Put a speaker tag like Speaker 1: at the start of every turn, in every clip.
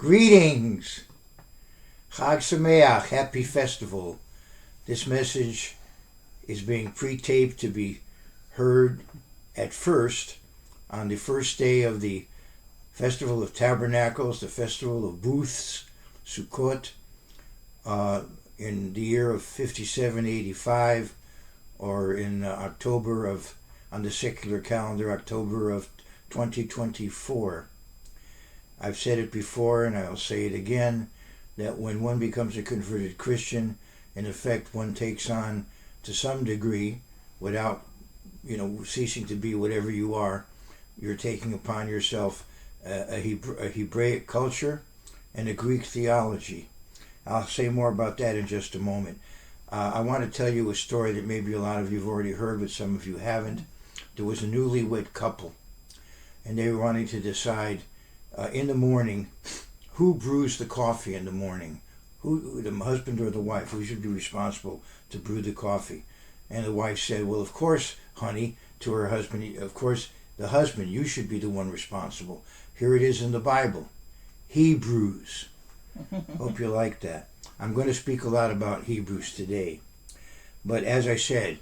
Speaker 1: Greetings! Chag Sameach, happy festival. This message is being pre-taped to be heard at first on the first day of the Festival of Tabernacles, the Festival of Booths, Sukkot, in the year of 5785, or in October of, on the secular calendar, October of 2024. I've said it before and I'll say it again, that when one becomes a converted Christian, in effect one takes on, to some degree, without ceasing to be whatever you are, you're taking upon yourself a Hebraic culture and a Greek theology. I'll say more about that in just a moment. I want to tell you a story that maybe a lot of you have already heard, but some of you haven't. There was a newlywed couple, and they were wanting to decide in the morning who brews the coffee in the morning, who, the husband or the wife, who should be responsible to brew the coffee. And the wife said, well, of course, honey, to her husband, of course, the husband, you should be the one responsible. Here it is in the Bible. He brews. Hope you like that. I'm going to speak a lot about Hebrews today. But as I said,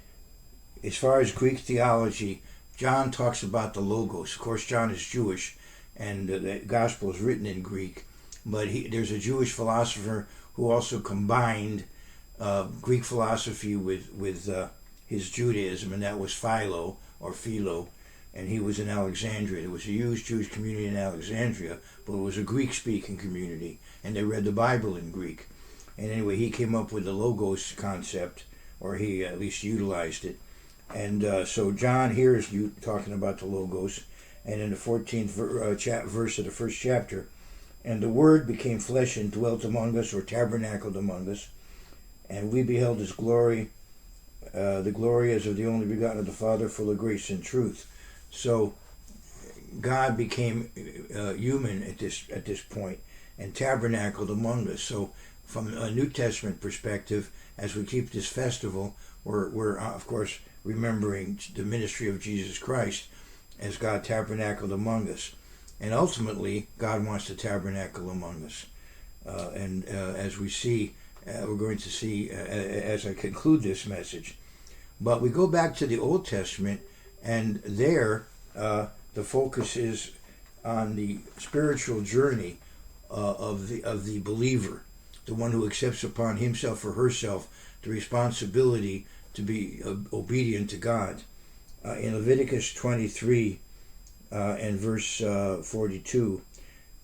Speaker 1: as far as Greek theology, John talks about the Logos. Of course, John is Jewish, and the Gospel is written in Greek. But there's a Jewish philosopher who also combined Greek philosophy with his Judaism, and that was Philo, and he was in Alexandria. There was a huge Jewish community in Alexandria, but it was a Greek-speaking community, and they read the Bible in Greek. And anyway, he came up with the Logos concept, or he at least utilized it. And so John here is talking about the Logos, and in the 14th verse of the first chapter, and the Word became flesh and dwelt among us, or tabernacled among us, and we beheld His glory, the glory as of the only begotten of the Father, full of grace and truth. So God became human at this point and tabernacled among us. So from a New Testament perspective, as we keep this festival, we're of course remembering the ministry of Jesus Christ as God tabernacled among us. And ultimately, God wants to tabernacle among us. And as we see, we're going to see as I conclude this message. But we go back to the Old Testament, and there the focus is on the spiritual journey of the believer, the one who accepts upon himself or herself the responsibility to be obedient to God. In Leviticus 23 and verse 42,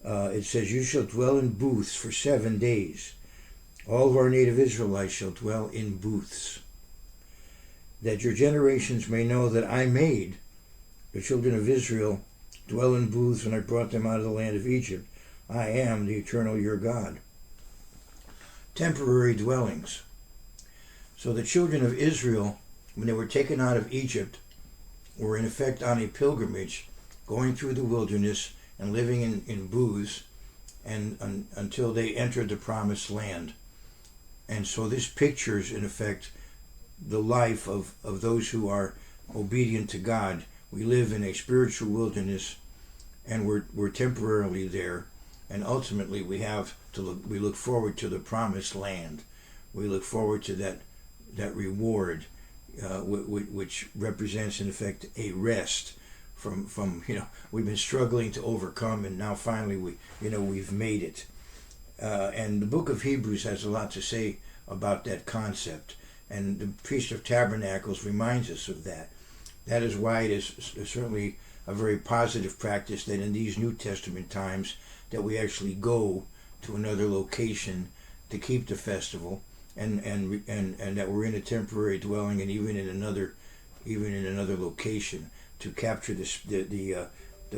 Speaker 1: it says, "You shall dwell in booths for 7 days. All of our native Israelites shall dwell in booths, that your generations may know that I made the children of Israel dwell in booths when I brought them out of the land of Egypt. I am the eternal your God." Temporary dwellings. So the children of Israel, when they were taken out of Egypt, were in effect on a pilgrimage, going through the wilderness and living in booths and until they entered the promised land. And so this pictures, in effect, the life of those who are obedient to God. We live in a spiritual wilderness, and we're temporarily there, and ultimately we look forward to the promised land. We look forward to that reward, which represents in effect a rest from we've been struggling to overcome, and now finally we've made it. And the book of Hebrews has a lot to say about that concept, and the Feast of Tabernacles reminds us of that. That is why it is certainly a very positive practice that in these New Testament times that we actually go to another location to keep the festival, and that we're in a temporary dwelling, and even in another location to capture the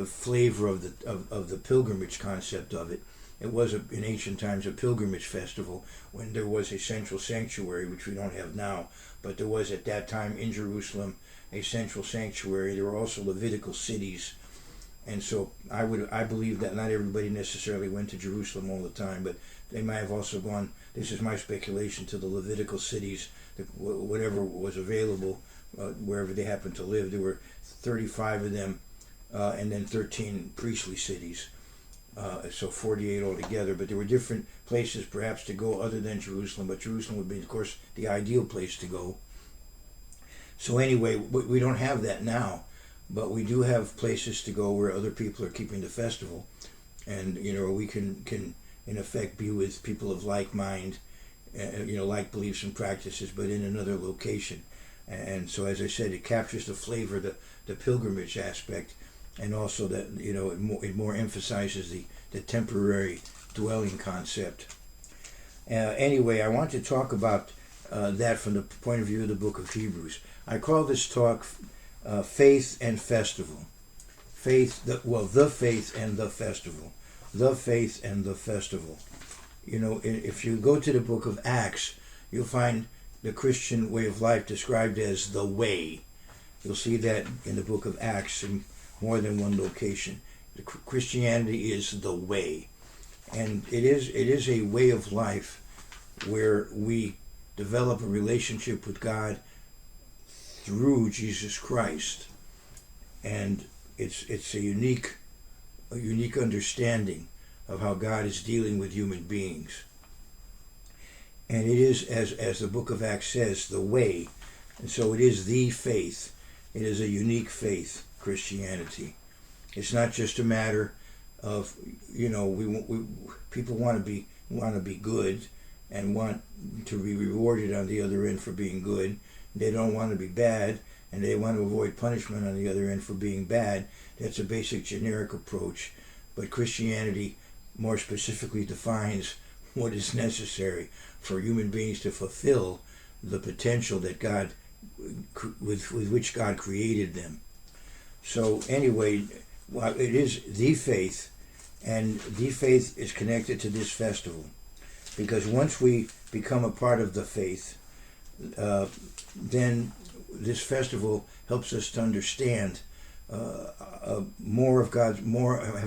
Speaker 1: flavor of the pilgrimage concept of it. It was in ancient times a pilgrimage festival when there was a central sanctuary, which we don't have now, but there was at that time in Jerusalem a central sanctuary. There were also Levitical cities, and so I believe that not everybody necessarily went to Jerusalem all the time, but they might have also gone, this is my speculation, to the Levitical cities, whatever was available, wherever they happened to live. There were 35 of them, and then 13 priestly cities. So 48 altogether, but there were different places perhaps to go other than Jerusalem, but Jerusalem would be, of course, the ideal place to go. So anyway, we don't have that now, but we do have places to go where other people are keeping the festival, and we can in effect be with people of like mind, like beliefs and practices, but in another location. And so, as I said, it captures the flavor, the pilgrimage aspect, and also that it more emphasizes the temporary dwelling concept. Anyway, I want to talk about that from the point of view of the book of Hebrews. I call this talk Faith and Festival. The faith and the festival. The faith and the festival. If you go to the book of Acts, you'll find the Christian way of life described as the way. You'll see that in the book of Acts in more than one location. Christianity is the way. And it is a way of life where we develop a relationship with God through Jesus Christ. And it's a unique understanding of how God is dealing with human beings. And it is, as the book of Acts says, the way. And so it is the faith. It is a unique faith, Christianity. It's not just a matter of, people want to be good and want to be rewarded on the other end for being good. They don't want to be bad, and they want to avoid punishment on the other end for being bad. That's a basic generic approach. But Christianity more specifically defines what is necessary for human beings to fulfill the potential that God, with which God created them. So anyway, it is the faith, and the faith is connected to this festival, because once we become a part of the faith, then this festival helps us to understand more of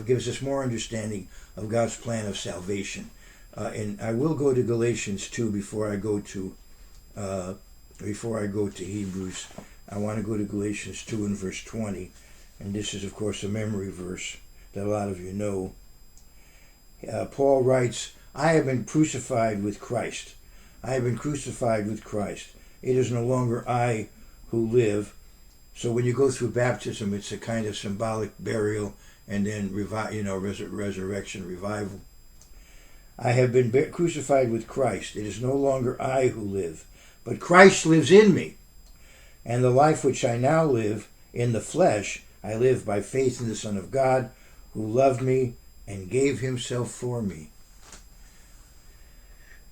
Speaker 1: gives us more understanding of God's plan of salvation. And I will go to Galatians 2 before I go to Hebrews. I want to go to Galatians 2 and verse 20, and this is, of course, a memory verse that a lot of you know. Paul writes, "I have been crucified with Christ. I have been crucified with Christ. It is no longer I who live." So when you go through baptism, it's a kind of symbolic burial and then resurrection, revival. "I have been crucified with Christ. It is no longer I who live, but Christ lives in me. And the life which I now live in the flesh, I live by faith in the Son of God, who loved me and gave himself for me."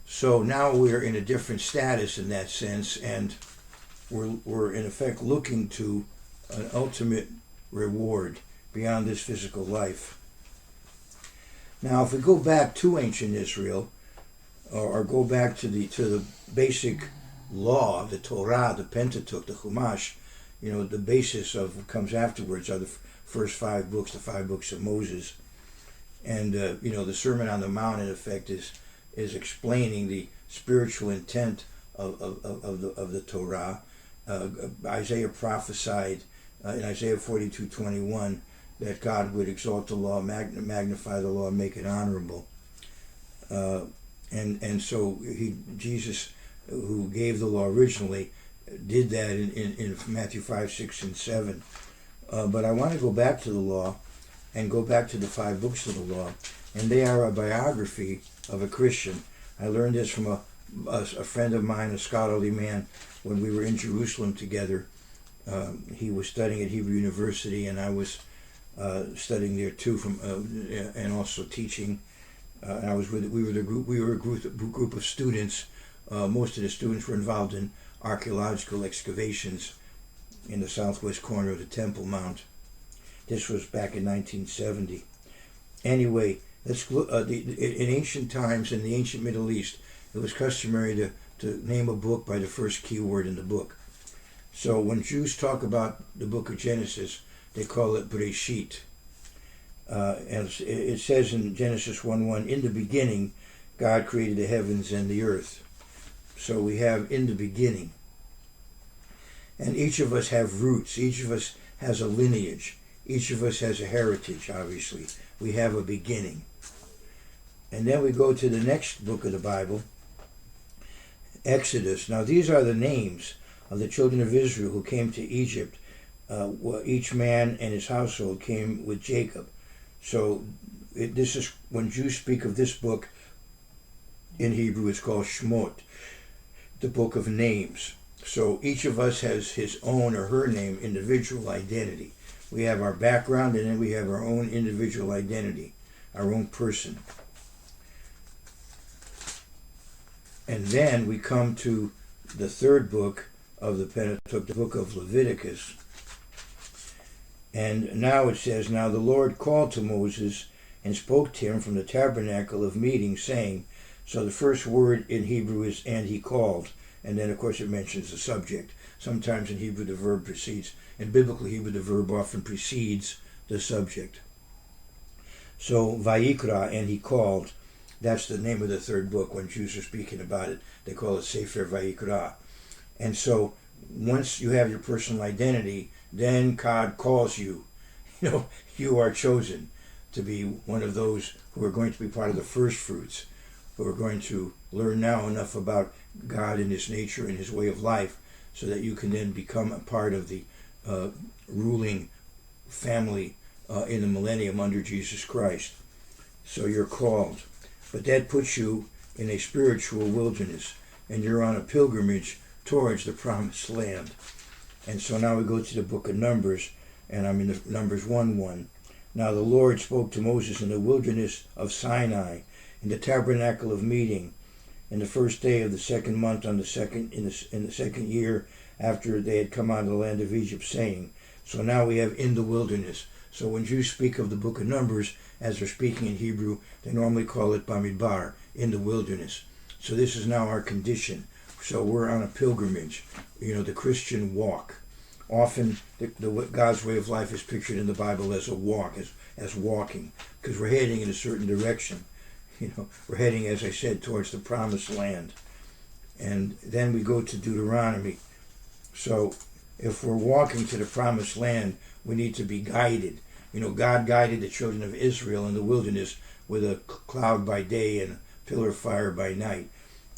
Speaker 1: So now we're in a different status in that sense, and we're in effect looking to an ultimate reward beyond this physical life. Now, if we go back to ancient Israel, or go back to the basic law, the Torah, the Pentateuch, the Chumash, the basis of what comes afterwards are the first 5 books, the 5 books of Moses, and the Sermon on the Mount, in effect, is explaining the spiritual intent of the Torah. Isaiah prophesied in Isaiah 42:21 that God would exalt the law, magnify the law, make it honorable. And so Jesus, who gave the law originally, did that in Matthew 5, 6, and 7. But I want to go back to the law and go back to the 5 books of the law, and they are a biography of a Christian. I learned this from a friend of mine, a scholarly man, when we were in Jerusalem together. He was studying at Hebrew University, and I was studying there too, and also teaching. We were a group of students. Most of the students were involved in archaeological excavations in the southwest corner of the Temple Mount. This was back in 1970. Anyway, let's look. In ancient times, in the ancient Middle East, it was customary to name a book by the first key word in the book. So when Jews talk about the book of Genesis, they call it Bereshit. And it says in Genesis 1:1, "In the beginning, God created the heavens and the earth." So we have "in the beginning." And each of us have roots. Each of us has a lineage. Each of us has a heritage, obviously. We have a beginning. And then we go to the next book of the Bible, Exodus. Now these are the names of the children of Israel who came to Egypt. Each man and his household came with Jacob. So this is, when Jews speak of this book, in Hebrew it's called Shmot, the book of names. So each of us has his own or her name, individual identity. We have our background, and then we have our own individual identity, our own person. And then we come to the third book of the Pentateuch, the book of Leviticus. And now it says, now the Lord called to Moses and spoke to him from the tabernacle of meeting, saying, so the first word in Hebrew is, and he called. And then, of course, it mentions the subject. Sometimes in Hebrew the verb precedes. In biblical Hebrew the verb often precedes the subject. So, Vayikra, and he called, that's the name of the third book. When Jews are speaking about it, they call it Sefer Vayikra. And so, once you have your personal identity, then God calls you. You are chosen to be one of those who are going to be part of the first fruits, who are going to learn now enough about God and his nature and his way of life, so that you can then become a part of the ruling family in the millennium under Jesus Christ. So you're called. But that puts you in a spiritual wilderness, and you're on a pilgrimage towards the promised land. And so now we go to the book of Numbers, and I'm in Numbers 1:1. Now the Lord spoke to Moses in the wilderness of Sinai, in the tabernacle of meeting, in the first day of the second month, in the second year after they had come out of the land of Egypt, saying. So now we have in the wilderness. So when Jews speak of the book of Numbers, as they're speaking in Hebrew, they normally call it Bamidbar, in the wilderness. So this is now our condition. So we're on a pilgrimage, the Christian walk. Often God's way of life is pictured in the Bible as a walk, as walking, because we're heading in a certain direction. We're heading, as I said, towards the promised land. And then we go to Deuteronomy. So if we're walking to the promised land, we need to be guided. God guided the children of Israel in the wilderness with a cloud by day and a pillar of fire by night.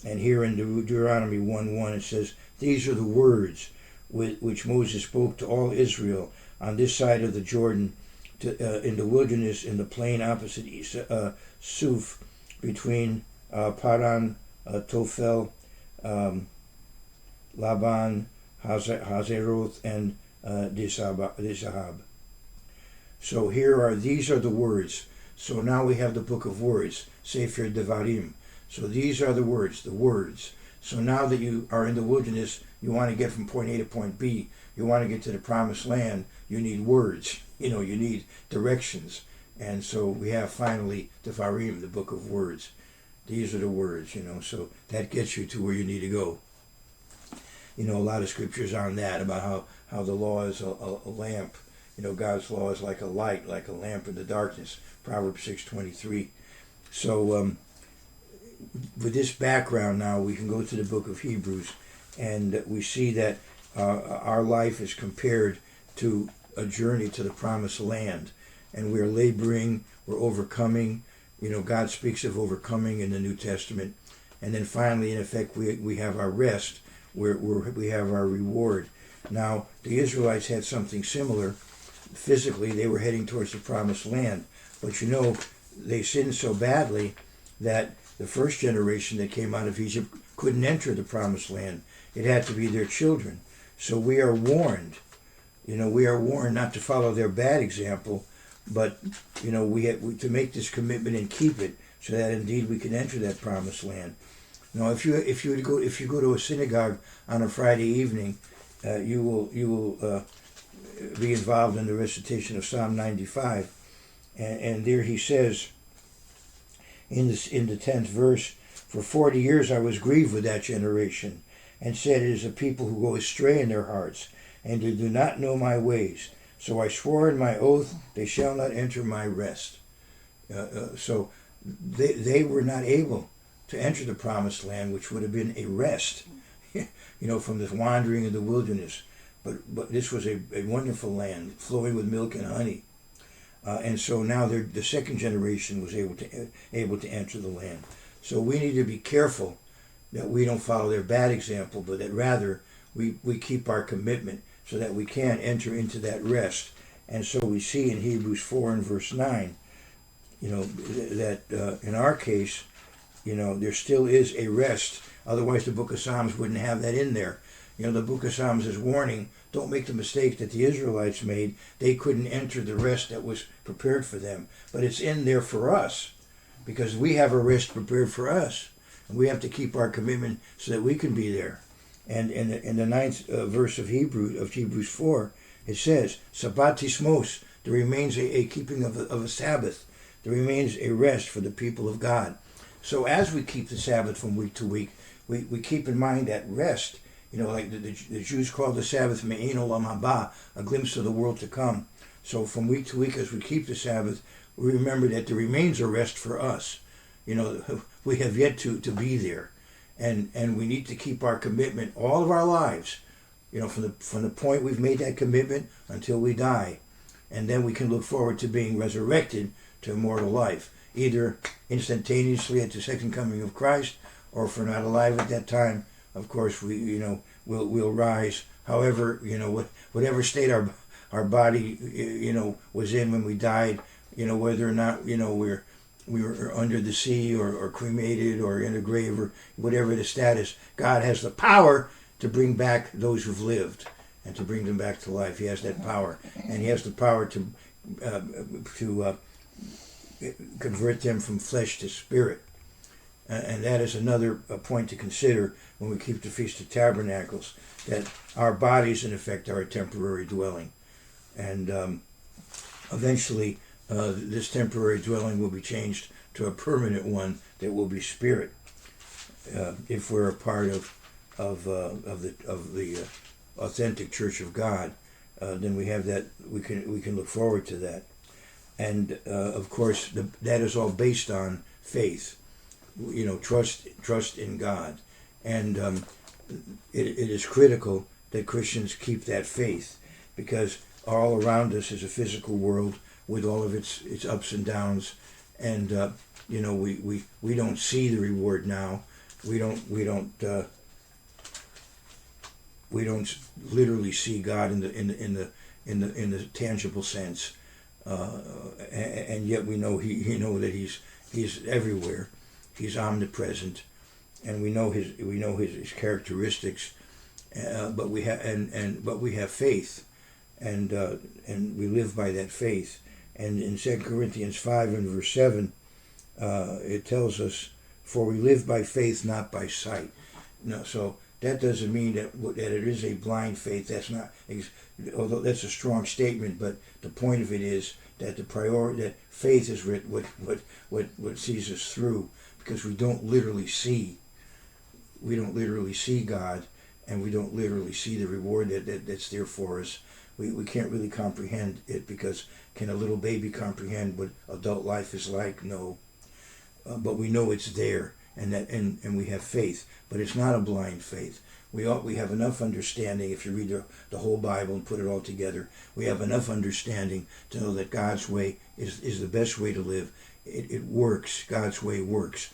Speaker 1: And here in Deuteronomy 1:1 it says, these are the words which Moses spoke to all Israel on this side of the Jordan, in the wilderness, in the plain opposite Suf, between Paran, Tophel, Laban, Hazeroth, and Dizahab. So these are the words. So now we have the book of words, Sefer Devarim. So these are the words. So now that you are in the wilderness, you want to get from point A to point B, you want to get to the promised land, you need words, you need directions. And so we have finally Devarim, the book of words. These are the words, so that gets you to where you need to go. A lot of scriptures on that, about how the law is a lamp. God's law is like a light, like a lamp in the darkness. Proverbs 6:23. So with this background now, we can go to the book of Hebrews, and we see that our life is compared to a journey to the promised land. And we're laboring, we're overcoming. God speaks of overcoming in the New Testament. And then finally, in effect, we have our rest, where we have our reward. Now, the Israelites had something similar. Physically, they were heading towards the promised land. But they sinned so badly that the first generation that came out of Egypt couldn't enter the promised land. It had to be their children. So we are warned. We are warned not to follow their bad example, but we have to make this commitment and keep it, so that indeed we can enter that promised land. Now, if you go to a synagogue on a Friday evening, you will be involved in the recitation of Psalm 95, and there he says in the 10th verse, for 40 years I was grieved with that generation, and said, it is a people who go astray in their hearts, and who do not know my ways. So I swore in my oath, they shall not enter my rest. So they were not able to enter the promised land, which would have been a rest, from the wandering in the wilderness. but this was a wonderful land flowing with milk and honey. And so now the second generation was able to enter the land. So we need to be careful that we don't follow their bad example, but that rather we keep our commitment so that we can enter into that rest. And so we see in Hebrews 4 and verse 9, that in our case, there still is a rest. Otherwise, the book of Psalms wouldn't have that in there. The book of Psalms is warning, don't make the mistake that the Israelites made. They couldn't enter the rest that was prepared for them. But it's in there for us, because we have a rest prepared for us. And we have to keep our commitment so that we can be there. And in the 9th verse of Hebrews 4, it says, Sabbatismos, there remains a keeping of a Sabbath. There remains a rest for the people of God. So as we keep the Sabbath from week to week, we keep in mind that rest. Like the Jews called the Sabbath Me'ein Olam Haba, a glimpse of the world to come. So from week to week, as we keep the Sabbath, we remember that there remains a rest for us. We have yet to be there. And we need to keep our commitment all of our lives, from the point we've made that commitment until we die. And then we can look forward to being resurrected to immortal life, either instantaneously at the second coming of Christ, or if we're not alive at that time, of course, we'll rise. However, whatever state our body, was in when we died, whether or not, we were under the sea or cremated or in a grave or whatever the status, God has the power to bring back those who've lived and to bring them back to life. He has that power, and He has the power to convert them from flesh to spirit. And that is another point to consider when we keep the Feast of Tabernacles, that our bodies, in effect, are a temporary dwelling. And eventually, this temporary dwelling will be changed to a permanent one that will be spirit, if we're a part of the authentic Church of God. Then we have that. We can look forward to that. And of course, that is all based on faith. Trust in God, and it is critical that Christians keep that faith, because all around us is a physical world with all of its ups and downs, and we don't see the reward now. We don't literally see God in the tangible sense, and yet we know that He's everywhere. He's omnipresent, and we know his characteristics, but we have faith, and we live by that faith. And in 2 Corinthians 5 and verse 7, it tells us, "For we live by faith, not by sight." No, so that doesn't mean that it is a blind faith. That's not, although that's a strong statement. But the point of it is that that faith is what sees us through. Because we don't literally see God, and we don't literally see the reward that's there for us. We can't really comprehend it, because can a little baby comprehend what adult life is like? No. But we know it's there, and we have faith. But it's not a blind faith. We have enough understanding. If you read the whole Bible and put it all together, we have enough understanding to know that God's way is the best way to live. It works. God's way works.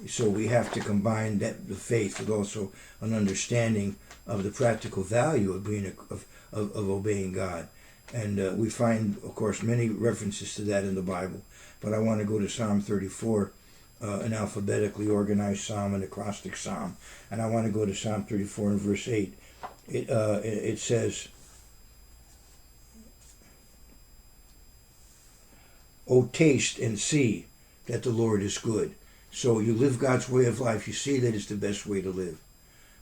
Speaker 1: So we have to combine the faith with also an understanding of the practical value of obeying God. And we find, of course, many references to that in the Bible. But I want to go to Psalm 34, an alphabetically organized psalm, an acrostic psalm. And I want to go to Psalm 34 and verse 8. It says, "O taste and see that the Lord is good." So you live God's way of life, you see that it's the best way to live.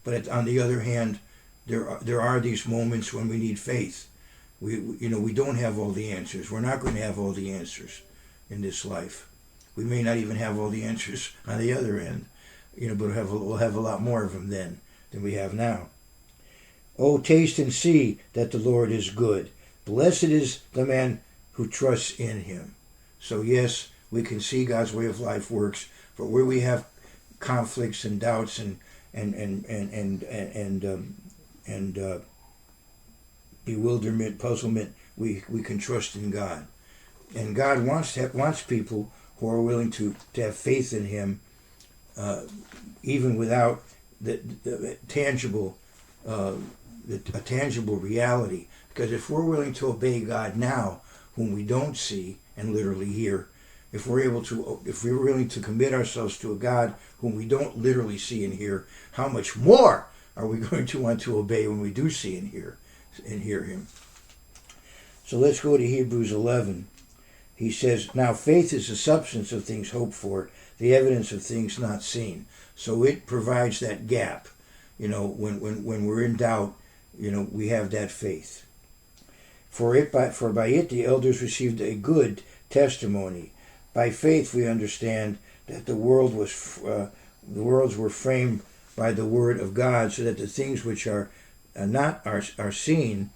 Speaker 1: But on the other hand, there are these moments when we need faith. We don't have all the answers. We're not going to have all the answers in this life. We may not even have all the answers on the other end, but we'll have a lot more of them then than we have now. "Oh, taste and see that the Lord is good. Blessed is the man who trusts in Him." So yes, we can see God's way of life works, but where we have conflicts and doubts and bewilderment, puzzlement, we can trust in God. And God wants people who are willing to have faith in Him, even without the tangible, a tangible reality. Because if we're willing to obey God now, whom we don't see and literally hear, if we're willing to commit ourselves to a God whom we don't literally see and hear, how much more are we going to want to obey when we do see and hear Him? So let's go to Hebrews 11. He says, "Now faith is the substance of things hoped for, the evidence of things not seen." So it provides that gap. When we're in doubt, we have that faith. For by it the elders received a good testimony. By faith we understand that the worlds were framed by the word of God, so that the things which are seen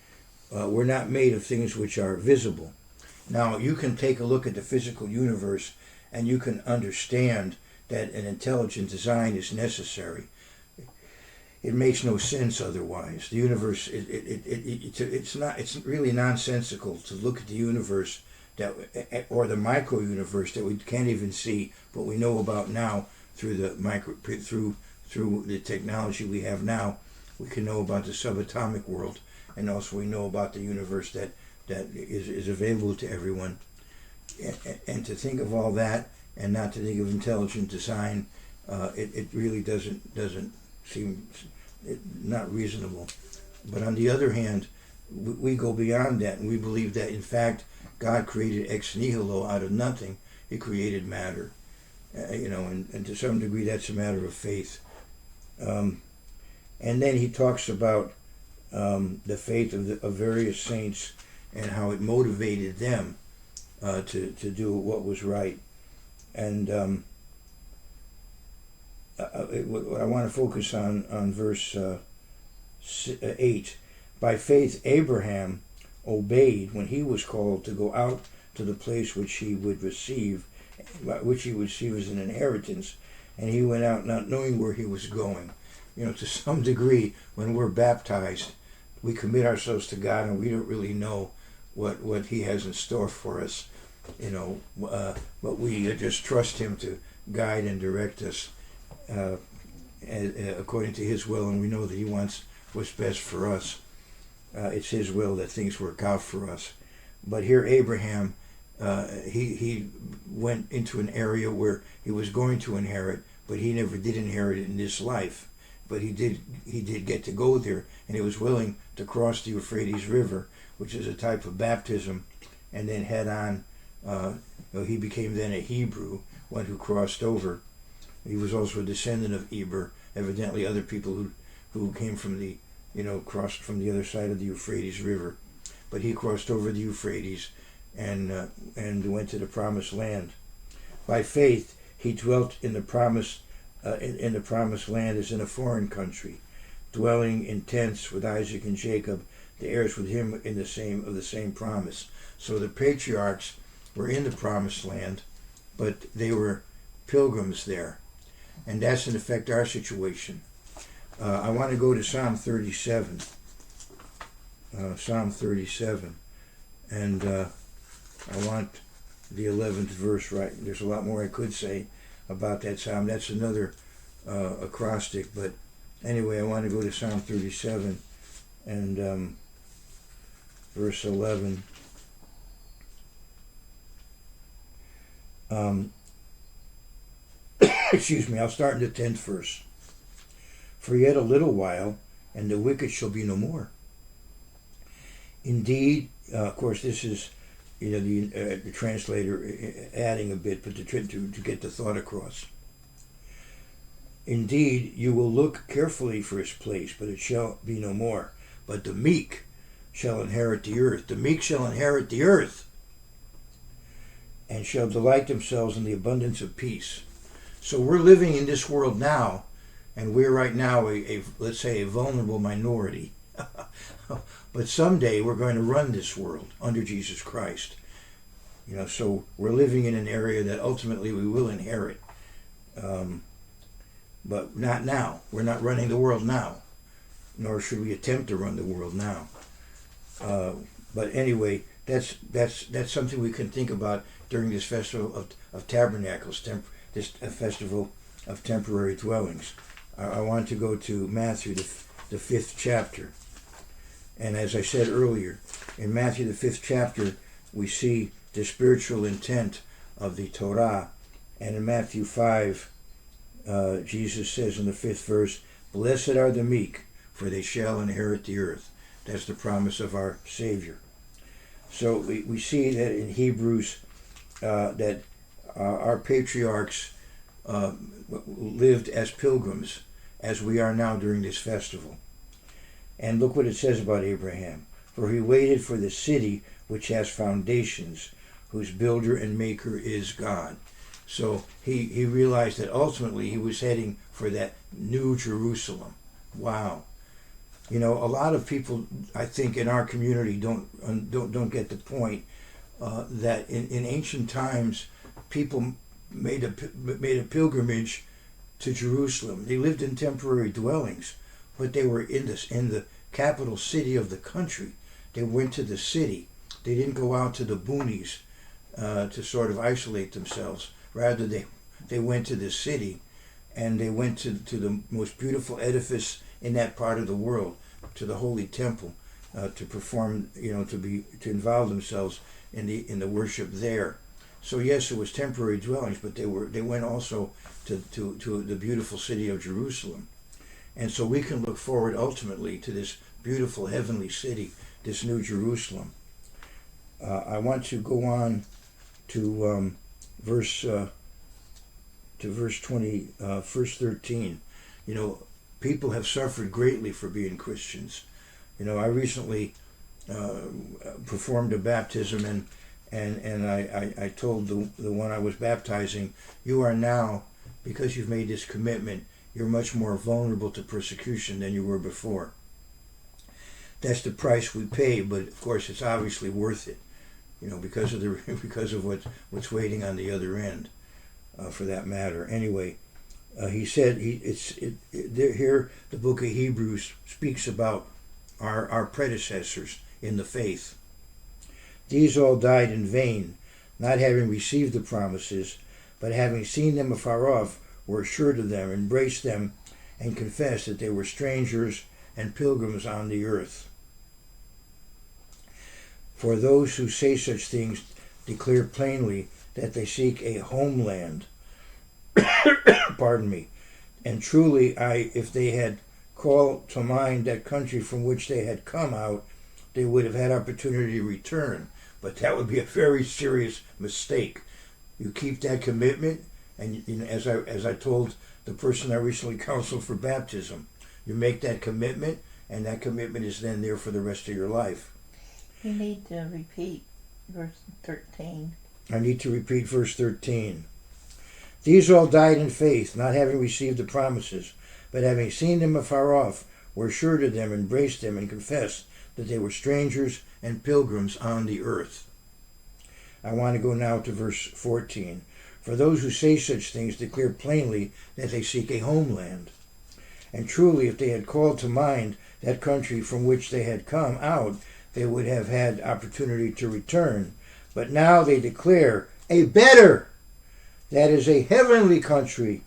Speaker 1: were not made of things which are visible. Now you can take a look at the physical universe, and you can understand that an intelligent design is necessary. It makes no sense otherwise. The universe, it's really nonsensical to look at the universe or the micro universe that we can't even see, but we know about now through the technology we have now. We can know about the subatomic world, and also we know about the universe that is available to everyone. And to think of all that and not to think of intelligent design, it really doesn't seem not reasonable. But on the other hand, we go beyond that, and we believe that in fact God created ex nihilo, out of nothing. He created matter, and to some degree that's a matter of faith. And then he talks about the faith of various saints and how it motivated them to do what was right. And I want to focus on verse 8. By faith Abraham obeyed when he was called to go out to the place which he would receive as an inheritance, and he went out not knowing where he was going. To some degree, when we're baptized, we commit ourselves to God, and we don't really know what He has in store for us, but we just trust Him to guide and direct us according to His will, and we know that He wants what's best for us. It's His will that things work out for us. But here Abraham, he went into an area where he was going to inherit, but he never did inherit it in this life. But he did get to go there, and he was willing to cross the Euphrates River, which is a type of baptism, and then head on. He became then a Hebrew, one who crossed over. He was also a descendant of Eber. Evidently, other people who came from crossed from the other side of the Euphrates River, but he crossed over the Euphrates and went to the promised land. By faith, he dwelt in the promised land as in a foreign country, dwelling in tents with Isaac and Jacob, the heirs with him of the same promise. So the patriarchs were in the promised land, but they were pilgrims there, and that's in effect our situation. I want to go to Psalm 37. Psalm 37, and I want the 11th verse right. There's a lot more I could say about that psalm. That's another acrostic, but anyway, I want to go to Psalm 37 and verse 11. Excuse me, I'll start in the 10th verse. For yet a little while, and the wicked shall be no more. Indeed, of course, this is the translator adding a bit, but to get the thought across. Indeed, you will look carefully for his place, but it shall be no more. But the meek shall inherit the earth. The meek shall inherit the earth, and shall delight themselves in the abundance of peace. So we're living in this world now, and we're right now let's say a vulnerable minority. But someday we're going to run this world under Jesus Christ. So we're living in an area that ultimately we will inherit. But not now. We're not running the world now, nor should we attempt to run the world now. But anyway, that's something we can think about during this festival of tabernacles, this festival of temporary dwellings. I want to go to Matthew, the 5th chapter. And as I said earlier, in Matthew, the 5th chapter, we see the spiritual intent of the Torah. And in Matthew 5, Jesus says in the 5th verse, "Blessed are the meek, for they shall inherit the earth." That's the promise of our Savior. So we see that in Hebrews that our patriarchs lived as pilgrims, as we are now during this festival. And look what it says about Abraham. "For he waited for the city which has foundations, whose builder and maker is God." So he realized that ultimately he was heading for that new Jerusalem. Wow. You know, a lot of people, I think, in our community don't get the point that in ancient times, people made a pilgrimage to Jerusalem. They lived in temporary dwellings, but they were in the capital city of the country. They went to the city. They didn't go out to the boonies to sort of isolate themselves. Rather, they went to the city, and they went to the most beautiful edifice in that part of the world, to the Holy Temple, to perform, to involve themselves in the worship there. So yes, it was temporary dwellings, but they went also to the beautiful city of Jerusalem. And so we can look forward ultimately to this beautiful heavenly city, this new Jerusalem. I want to go on to verse 20, verse 13. People have suffered greatly for being Christians. I recently performed a baptism, and I told the one I was baptizing, "You are now, because you've made this commitment, you're much more vulnerable to persecution than you were before." That's the price we pay, but of course it's obviously worth it, because of what's waiting on the other end, for that matter. Anyway, he said here the book of Hebrews speaks about our predecessors in the faith. "These all died in vain, not having received the promises, but having seen them afar off, were assured of them, embraced them, and confessed that they were strangers and pilgrims on the earth. For those who say such things declare plainly that they seek a homeland." Pardon me. "And truly, if they had called to mind that country from which they had come out, they would have had opportunity to return." But that would be a very serious mistake. You keep that commitment, and as I told the person I recently counseled for baptism, you make that commitment, and that commitment is then there for the rest of your life.
Speaker 2: You need to repeat verse 13.
Speaker 1: I need to repeat verse 13. "These all died in faith, not having received the promises, but having seen them afar off, were assured of them, embraced them, and confessed that they were strangers and pilgrims on the earth." I want to go now to verse 14. "For those who say such things declare plainly that they seek a homeland. And truly, if they had called to mind that country from which they had come out, they would have had opportunity to return. But now they declare a better, that is a heavenly country.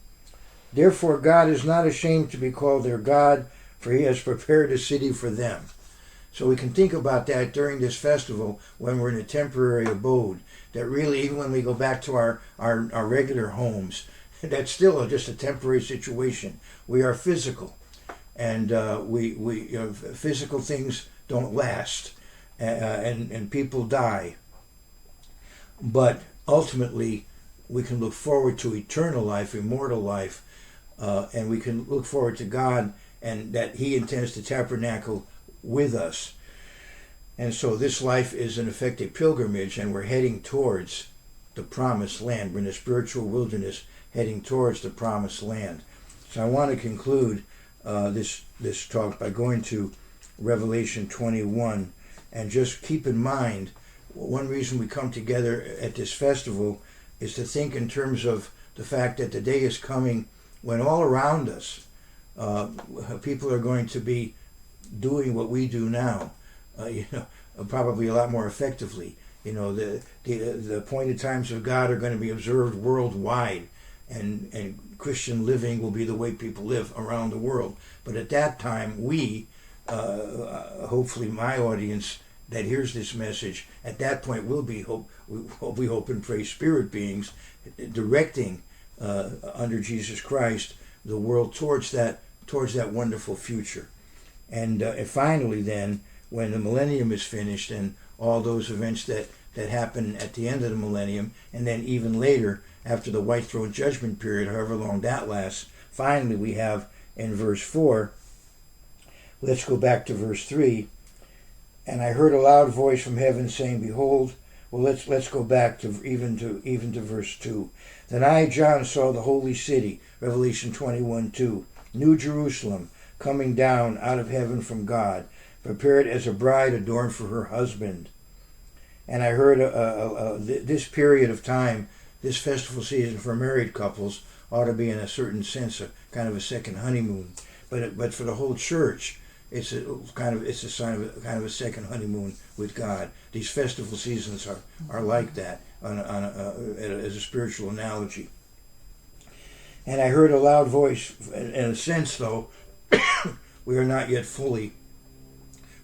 Speaker 1: Therefore God is not ashamed to be called their God, for he has prepared a city for them." So we can think about that during this festival when we're in a temporary abode, that really even when we go back to our regular homes, that's still just a temporary situation. We are physical, and physical things don't last, and people die. But ultimately, we can look forward to eternal life, immortal life, and we can look forward to God and that he intends to tabernacle with us. And so this life is in effect a pilgrimage, and we're heading towards the promised land. We're in a spiritual wilderness heading towards the promised land. So I want to conclude this talk by going to Revelation 21, and just keep in mind, one reason we come together at this festival is to think in terms of the fact that the day is coming when all around us people are going to be doing what we do now. probably a lot more effectively. The appointed times of God are going to be observed worldwide, and Christian living will be the way people live around the world. But at that time, we, hopefully my audience that hears this message, at that point will be, we hope and pray, spirit beings directing under Jesus Christ the world towards that wonderful future. And finally then, when the millennium is finished and all those events that happen at the end of the millennium, and then even later after the white throne judgment period, however long that lasts, finally we have in verse 4, let's go back to verse 3, and I heard a loud voice from heaven saying, behold, well, let's go back to even to verse 2. Then I, John, saw the holy city, Revelation 21:2, New Jerusalem, coming down out of heaven from God, prepared as a bride adorned for her husband. And I heard this period of time, this festival season for married couples, ought to be in a certain sense a kind of a second honeymoon. But for the whole church, it's a sign of kind of a second honeymoon with God. These festival seasons are like that as a spiritual analogy. And I heard a loud voice. In a sense, though, we are not yet fully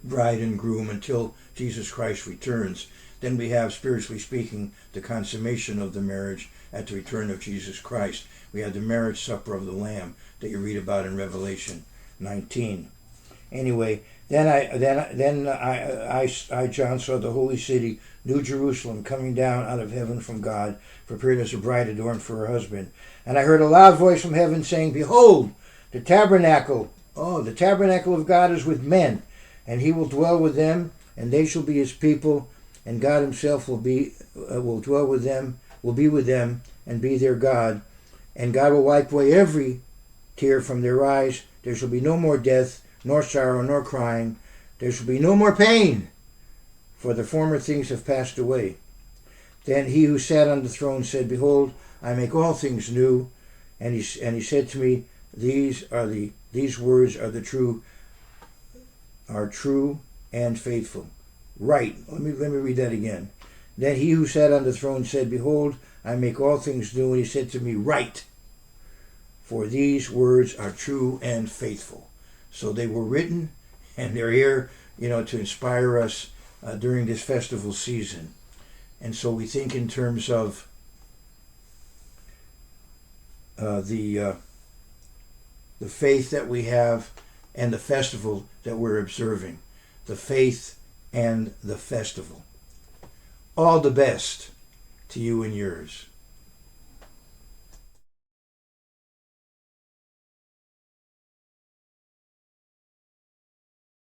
Speaker 1: bride and groom until Jesus Christ returns. Then we have, spiritually speaking, the consummation of the marriage at the return of Jesus Christ. We have the marriage supper of the Lamb that you read about in Revelation 19. Anyway, then I John saw the holy city, New Jerusalem, coming down out of heaven from God, prepared as a bride adorned for her husband. And I heard a loud voice from heaven saying, behold, the tabernacle of God is with men, and he will dwell with them, and they shall be his people, and God himself will be with them, and be their God. And God will wipe away every tear from their eyes. There shall be no more death, nor sorrow, nor crying. There shall be no more pain, for the former things have passed away. Then he who sat on the throne said, behold, I make all things new. And he said to me, these words are true and faithful. Right. Let me read that again. Then he who sat on the throne said, behold, I make all things new. And he said to me, write, for these words are true and faithful. So they were written, and they're here, to inspire us during this festival season. And so we think in terms of the faith that we have and the festival that we're observing. The faith and the festival. All the best to you and yours.